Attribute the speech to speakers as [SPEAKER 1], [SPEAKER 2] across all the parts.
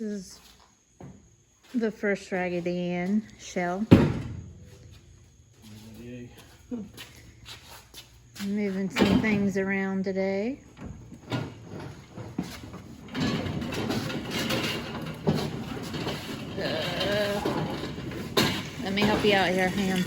[SPEAKER 1] is the first Raggedy Ann shell.
[SPEAKER 2] Yay.
[SPEAKER 1] Moving some things around today. Let me help you out here, hang on.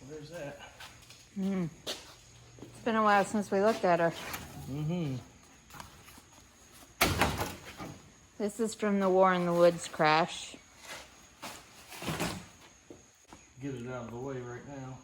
[SPEAKER 2] Where's that?
[SPEAKER 1] It's been a while since we looked at her. This is from the War in the Woods crash.
[SPEAKER 2] Get it out of the way right now.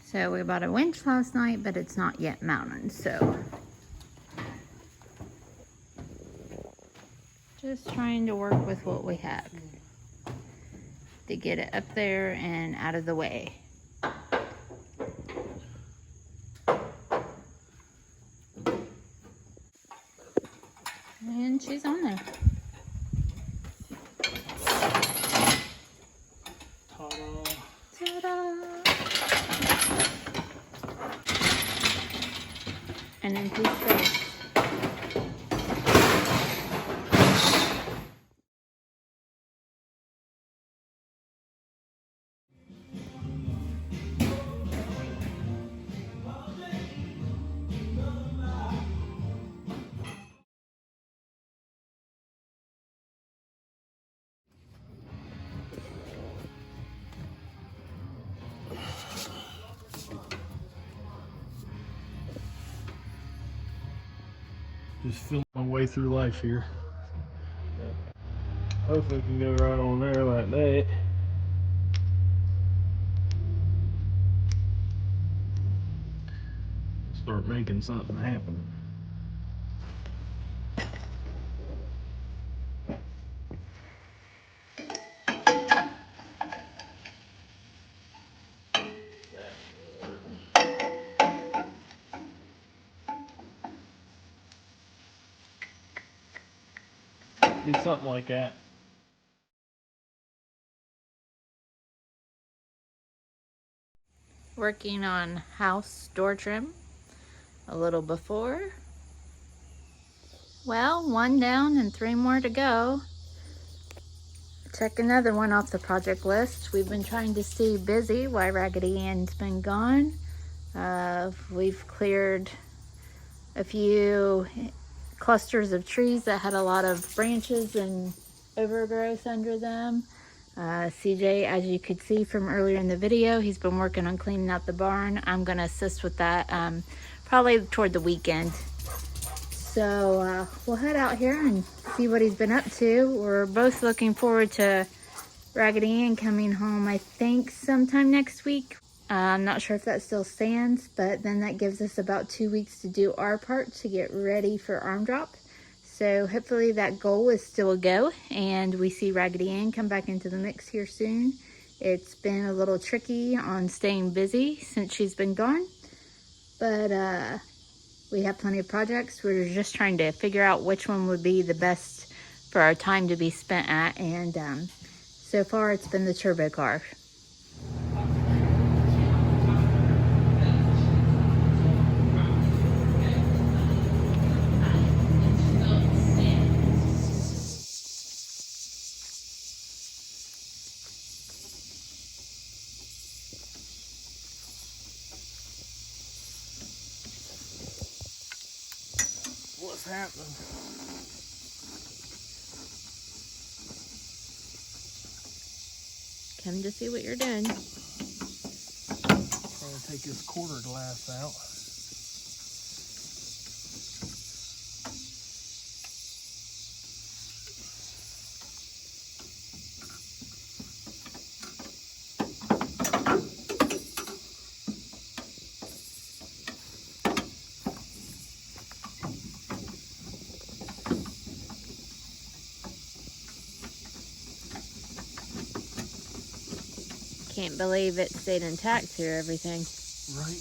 [SPEAKER 1] So we bought a winch last night, but it's not yet mounted, so. Just trying to work with what we have to get it up there and out of the way. And she's on there.
[SPEAKER 2] Ta-da.
[SPEAKER 1] Ta-da! An empty space.
[SPEAKER 2] Just feeling my way through life here. Hopefully I can go right on there like that. Start making something happen. Do something like that.
[SPEAKER 1] Working on house door trim a little before. Well, one down and 3 more to go. Check another one off the project list. We've been trying to stay busy while Raggedy Ann's been gone. We've cleared a few clusters of trees that had a lot of branches and overgrowth under them. CJ, as you could see from earlier in the video, he's been working on cleaning out the barn. I'm going to assist with that probably toward the weekend. So we'll head out here and see what he's been up to. We're both looking forward to Raggedy Ann coming home, I think, sometime next week. I'm not sure if that still stands, but then that gives us about 2 weeks to do our part to get ready for arm drop. So hopefully that goal is still a go, and we see Raggedy Ann come back into the mix here soon. It's been a little tricky on staying busy since she's been gone, but we have plenty of projects. We're just trying to figure out which one would be the best for our time to be spent at, and so far it's been the turbo car.
[SPEAKER 2] What's happening?
[SPEAKER 1] Come to see what you're doing.
[SPEAKER 2] Trying to take this quarter glass out.
[SPEAKER 1] Can't believe it stayed intact through everything.
[SPEAKER 2] Right.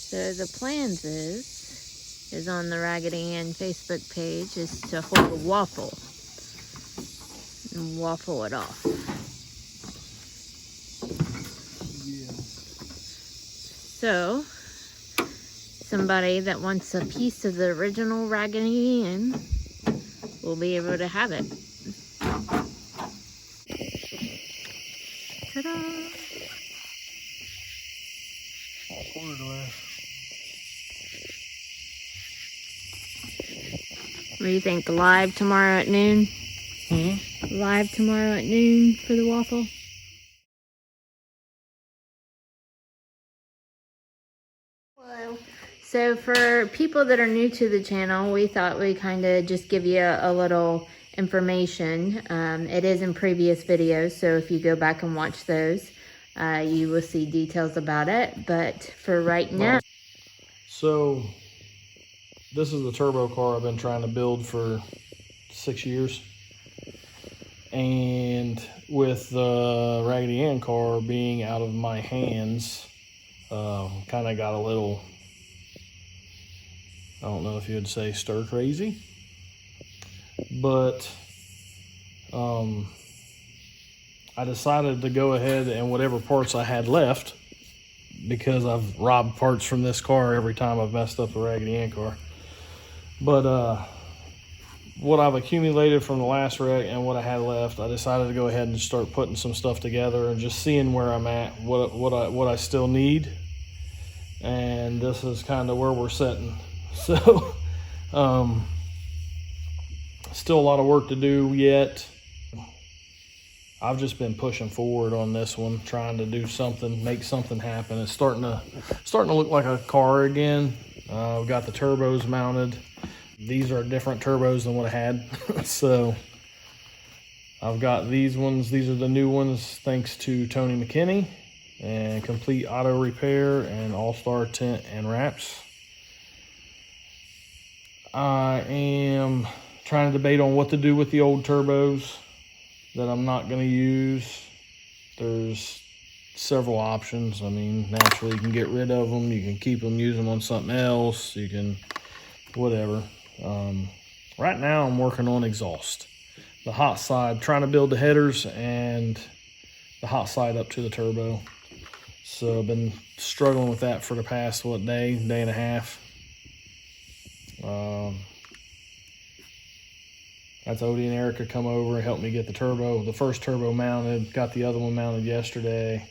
[SPEAKER 1] So the plans is on the Raggedy Ann Facebook page is to hold a waffle and waffle it off.
[SPEAKER 2] Yeah.
[SPEAKER 1] So somebody that wants a piece of the original Raggedy Ann will be able to have it. Ta-da!
[SPEAKER 2] Quarter glass.
[SPEAKER 1] What do you think? Live tomorrow at noon? Live tomorrow at noon for the waffle? Hello. So for people that are new to the channel, we thought we'd kind of just give you a little information. It is in previous videos, so if you go back and watch those, you will see details about it. But for right now...
[SPEAKER 2] So, this is the turbo car I've been trying to build for 6 years. And with the Raggedy Ann car being out of my hands, kind of got a little, I don't know if you'd say stir crazy, but I decided to go ahead and whatever parts I had left, because I've robbed parts from this car every time I've messed up a Raggedy Ann car. But what I've accumulated from the last wreck and what I had left, I decided to go ahead and start putting some stuff together and just seeing where I'm at, what I still need. And this is kind of where we're sitting. So still a lot of work to do yet. I've just been pushing forward on this one, trying to do something, make something happen. It's starting to look like a car again. We've got the turbos mounted. These are different turbos than what I had. So I've got these ones. These are the new ones thanks to Tony McKinney and Complete Auto Repair and All-Star Tent and Wraps. I am trying to debate on what to do with the old turbos that I'm not going to use. There's several options. I mean, naturally you can get rid of them, you can keep them, use them on something else, you can whatever. Right now I'm working on exhaust, the hot side, trying to build the headers and the hot side up to the turbo. So I've been struggling with that for the past day and a half. That's Odie and Erica come over and helped me get the first turbo mounted, got the other one mounted yesterday.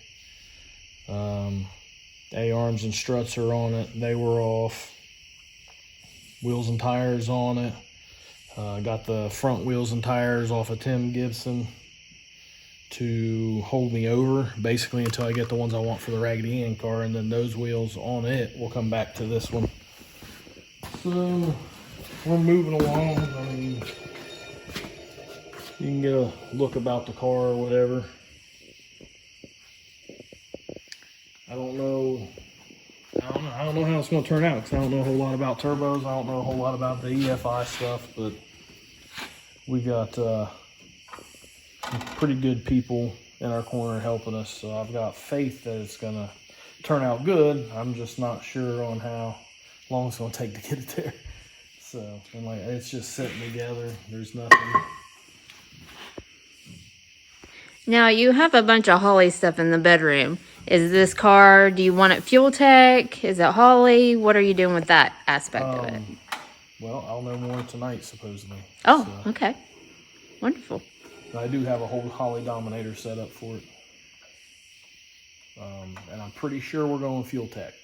[SPEAKER 2] A-arms and struts are on it, they were off. Wheels and tires on it. Got the front wheels and tires off of Tim Gibson to hold me over, basically until I get the ones I want for the Raggedy Ann car, and then those wheels on it will come back to this one. So we're moving along. I mean, you can get a look about the car or whatever. I don't know. I don't know how it's going to turn out because I don't know a whole lot about turbos. I don't know a whole lot about the EFI stuff, but we got pretty good people in our corner helping us. So I've got faith that it's going to turn out good. I'm just not sure on how long it's going to take to get it there. So, and like, it's just sitting together. There's nothing.
[SPEAKER 1] Now you have a bunch of Holly stuff in the bedroom. Is this car, do you want it fuel tech? Is it Holly? What are you doing with that aspect of it?
[SPEAKER 2] Well, I'll know more tonight, supposedly.
[SPEAKER 1] Oh,
[SPEAKER 2] So,
[SPEAKER 1] okay. Wonderful.
[SPEAKER 2] I do have a whole Holly Dominator set up for it. And I'm pretty sure we're going fuel tech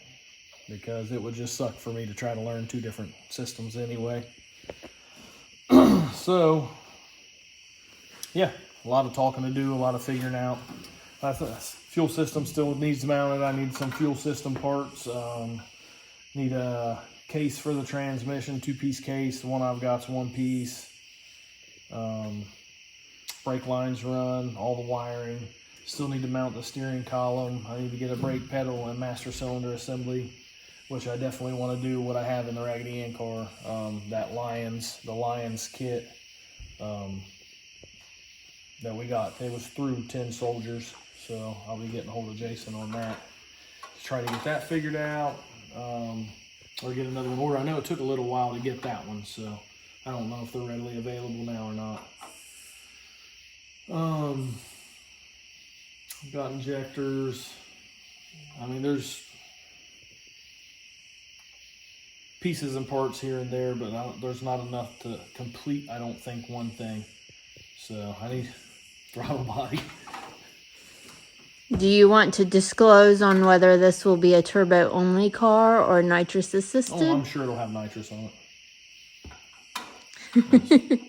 [SPEAKER 2] because it would just suck for me to try to learn two different systems anyway. So, yeah, a lot of talking to do, a lot of figuring out. Fuel system still needs mounted. I need some fuel system parts. Need a case for the transmission, 2-piece case. The one I've got's 1 piece. Brake lines run, all the wiring. Still need to mount the steering column. I need to get a brake pedal and master cylinder assembly, which I definitely want to do what I have in the Raggedy Ann car. The Lions kit that we got. It was through 10 Soldiers, so I'll be getting a hold of Jason on that to try to get that figured out, or get another one ordered. I know it took a little while to get that one, so I don't know if they're readily available now or not. I've got injectors. I mean, there's pieces and parts here and there, but there's not enough to complete, I don't think, one thing. So I need throttle body.
[SPEAKER 1] Do you want to disclose on whether this will be a turbo only car or nitrous assisted?
[SPEAKER 2] Oh, I'm sure it'll have nitrous on it.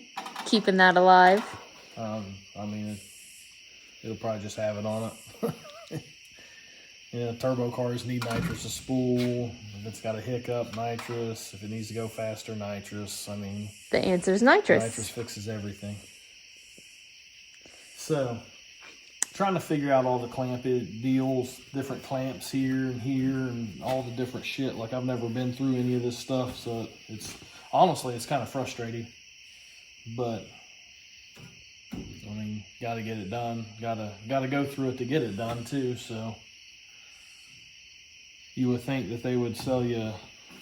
[SPEAKER 1] Keeping that alive.
[SPEAKER 2] I mean, it'll probably just have it on it. Yeah, turbo cars need nitrous to spool. If it's got a hiccup, nitrous. If it needs to go faster, nitrous. I mean,
[SPEAKER 1] The answer is nitrous.
[SPEAKER 2] Nitrous fixes everything. So, trying to figure out all the clamp deals, different clamps here, and all the different shit. Like, I've never been through any of this stuff, so it's honestly, it's kind of frustrating. But I mean, got to get it done. Got to go through it to get it done too. So you would think that they would sell you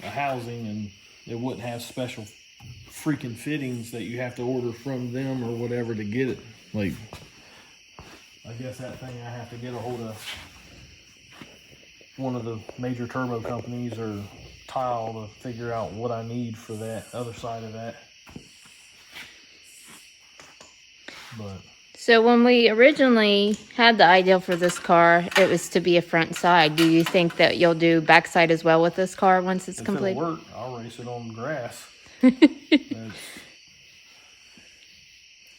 [SPEAKER 2] a housing and it wouldn't have special freaking fittings that you have to order from them or whatever to get it. Like, I guess that thing I have to get a hold of one of the major turbo companies or Tile to figure out what I need for that other side of that. But
[SPEAKER 1] So when we originally had the idea for this car, it was to be a front side. Do you think that you'll do backside as well with this car once it's complete?
[SPEAKER 2] If it'll work, I'll race it on grass.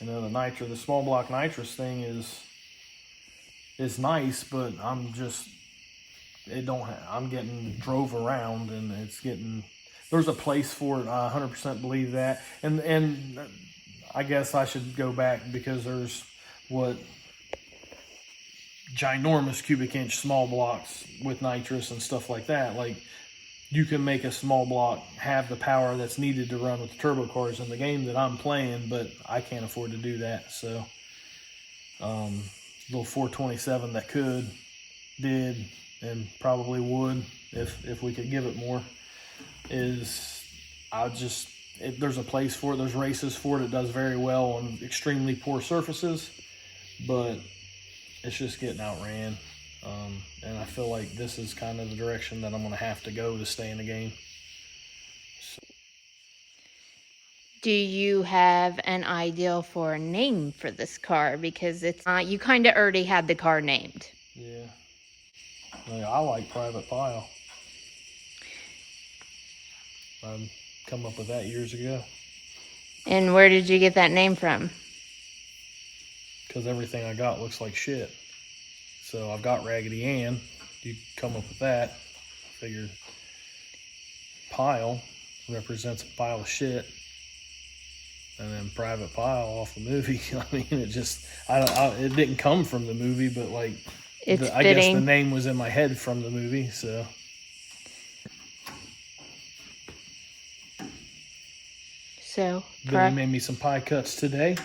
[SPEAKER 2] The small block nitrous thing is nice, but I'm getting drove around and there's a place for it. I 100% believe that. And I guess I should go back because there's ginormous cubic inch small blocks with nitrous and stuff like that. Like, you can make a small block have the power that's needed to run with the turbo cars in the game that I'm playing, but I can't afford to do that. So, little 427 that did, and probably would if we could give it more, there's a place for it. There's races for it. It does very well on extremely poor surfaces, but it's just getting outran. And I feel like this is kind of the direction that I'm going to have to go to stay in the game. So.
[SPEAKER 1] Do you have an idea for a name for this car? Because it's you kind of already had the car named.
[SPEAKER 2] Yeah. I like Private Pile. I come up with that years ago.
[SPEAKER 1] And where did you get that name from?
[SPEAKER 2] Because everything I got looks like shit. So I've got Raggedy Ann. You come up with that. I figured Pile represents a pile of shit. And then Private Pile off the movie. I mean, it didn't come from the movie, but like,
[SPEAKER 1] it's
[SPEAKER 2] I guess
[SPEAKER 1] fitting.
[SPEAKER 2] the name was in my head from the movie, so.
[SPEAKER 1] So,
[SPEAKER 2] Billy made me some pie cuts today.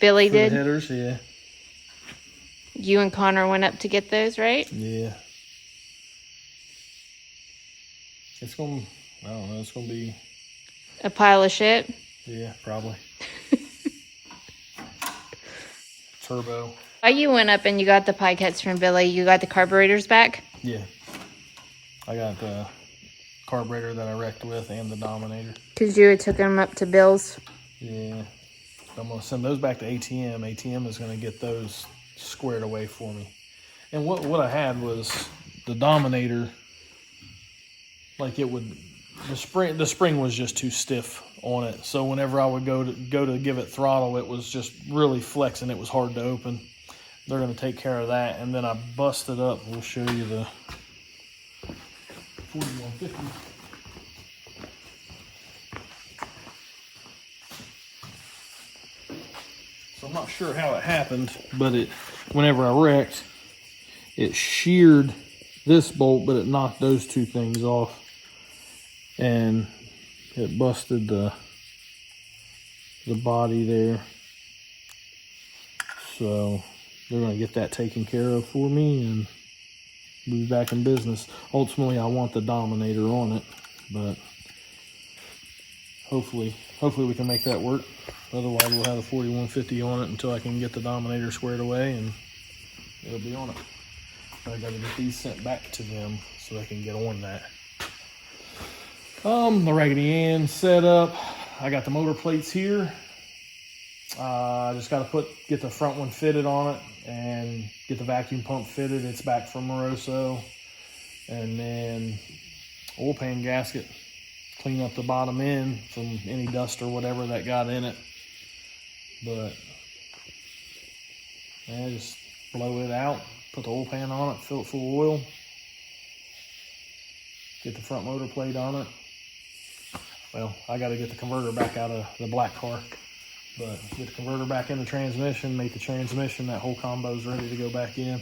[SPEAKER 1] Billy
[SPEAKER 2] for
[SPEAKER 1] did?
[SPEAKER 2] The headers, yeah.
[SPEAKER 1] You and Connor went up to get those, right?
[SPEAKER 2] Yeah. It's going to, I don't know, it's going to be.
[SPEAKER 1] A pile of shit?
[SPEAKER 2] Yeah, probably. Turbo.
[SPEAKER 1] While you went up and you got the pie cuts from Billy, you got the carburetors back?
[SPEAKER 2] Yeah. I got the carburetor that I wrecked with and the Dominator.
[SPEAKER 1] Because you had took them up to Bill's?
[SPEAKER 2] Yeah. I'm going to send those back to ATM. ATM is going to get those squared away for me. And what I had was the Dominator, like it would, the spring was just too stiff on it. So whenever I would go to give it throttle, it was just really flexing. It was hard to open. They're going to take care of that. And then I busted up. We'll show you the 4150. So I'm not sure how it happened, but whenever I wrecked, it sheared this bolt, but it knocked those two things off. And it busted the body there. So they're going to get that taken care of for me and be back in business. Ultimately, I want the Dominator on it, but hopefully we can make that work. Otherwise, we'll have the 4150 on it until I can get the Dominator squared away, and it'll be on it. But I got to get these sent back to them so they can get on that. The Raggedy Ann setup. I got the motor plates here. I just got to get the front one fitted on it and get the vacuum pump fitted. It's back from Moroso. And then oil pan gasket. Clean up the bottom end from any dust or whatever that got in it. But yeah, just blow it out, put the oil pan on it, fill it full of oil, get the front motor plate on it. Well, I got to get the converter back out of the black car, but get the converter back in the transmission, make the transmission, that whole combo's ready to go back in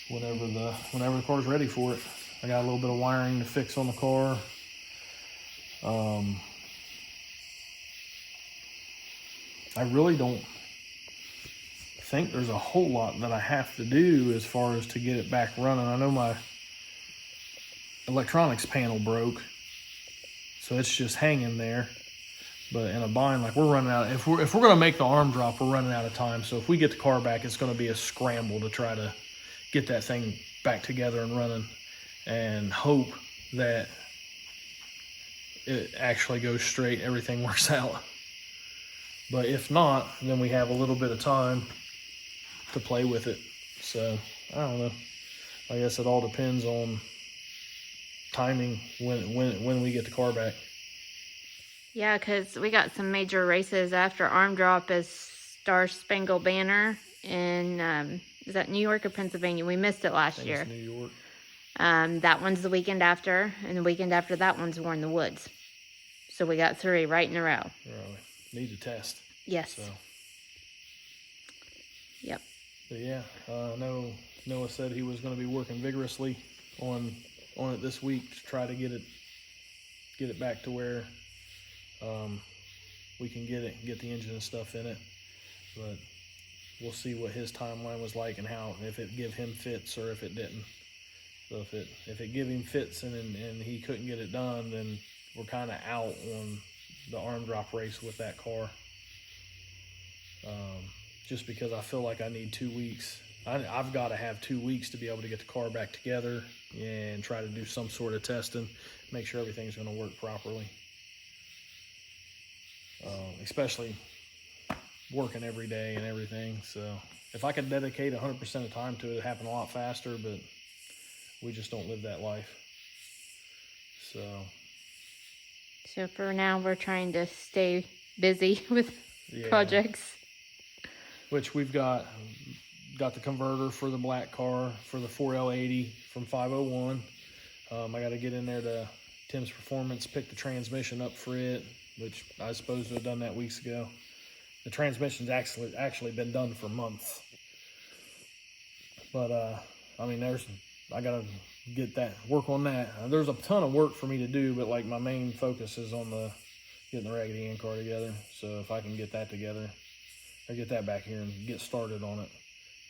[SPEAKER 2] whenever the car's ready for it. I got a little bit of wiring to fix on the car. I really don't think there's a whole lot that I have to do as far as to get it back running. I know my electronics panel broke, so it's just hanging there. But in a bind, like we're running out. If we're gonna make the arm drop, we're running out of time. So if we get the car back, it's gonna be a scramble to try to get that thing back together and running, and hope that it actually goes straight, everything works out. But if not, then we have a little bit of time to play with it. So I don't know. I guess it all depends on timing when we get the car back.
[SPEAKER 1] Yeah, because we got some major races after arm drop as Star Spangled Banner in, is that New York or Pennsylvania? We missed it last year.
[SPEAKER 2] It's New York.
[SPEAKER 1] That one's the weekend after, and the weekend after that one's War in the Woods. So we got 3 right in a row.
[SPEAKER 2] Really need to test.
[SPEAKER 1] Yes.
[SPEAKER 2] So.
[SPEAKER 1] Yep.
[SPEAKER 2] But yeah, Noah said he was going to be working vigorously on it this week to try to get it back to where we can get the engine and stuff in it. But we'll see what his timeline was like and if it give him fits or if it didn't. So if it give him fits and he couldn't get it done, then we're kind of out on the arm drop race with that car. Just because I feel like I need 2 weeks. I've got to have 2 weeks to be able to get the car back together and try to do some sort of testing, make sure everything's going to work properly. Especially working every day and everything. So if I could dedicate 100% of time to it, it'd happen a lot faster, but we just don't live that life.
[SPEAKER 1] So for now, we're trying to stay busy with projects.
[SPEAKER 2] Which we've got the converter for the black car for the 4L80 from 501. I got to get in there to Tim's Performance, pick the transmission up for it, which I was supposed to have done that weeks ago. The transmission's actually been done for months. But I mean, I gotta work on that. There's a ton of work for me to do, but like my main focus is on getting the Raggedy Ann car together. So if I can get that together, or get that back here and get started on it,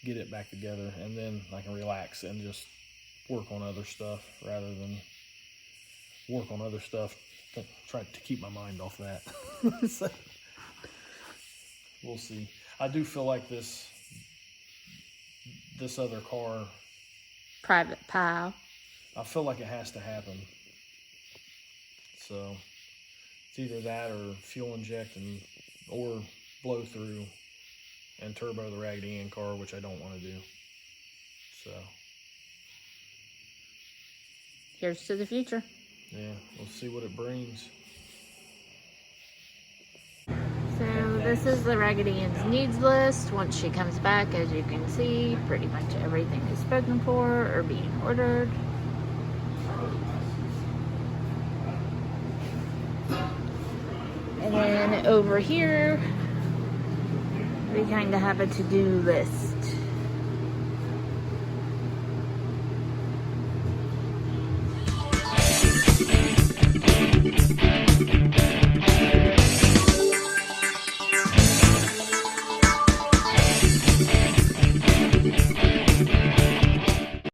[SPEAKER 2] get it back together, and then I can relax and just work on other stuff rather than work on other stuff. Try to keep my mind off that. So, we'll see. I do feel like this other car,
[SPEAKER 1] Private pile.
[SPEAKER 2] I feel like it has to happen. So it's either that or fuel inject or blow through and turbo the Raggedy Ann car, which I don't want to do. So
[SPEAKER 1] Here's to the future.
[SPEAKER 2] yeah, we'll see what it brings.
[SPEAKER 1] So this is the Raggedy Ann's needs list. Once she comes back, as you can see, pretty much everything is spoken for or being ordered. And then over here, we kind of have a to-do list.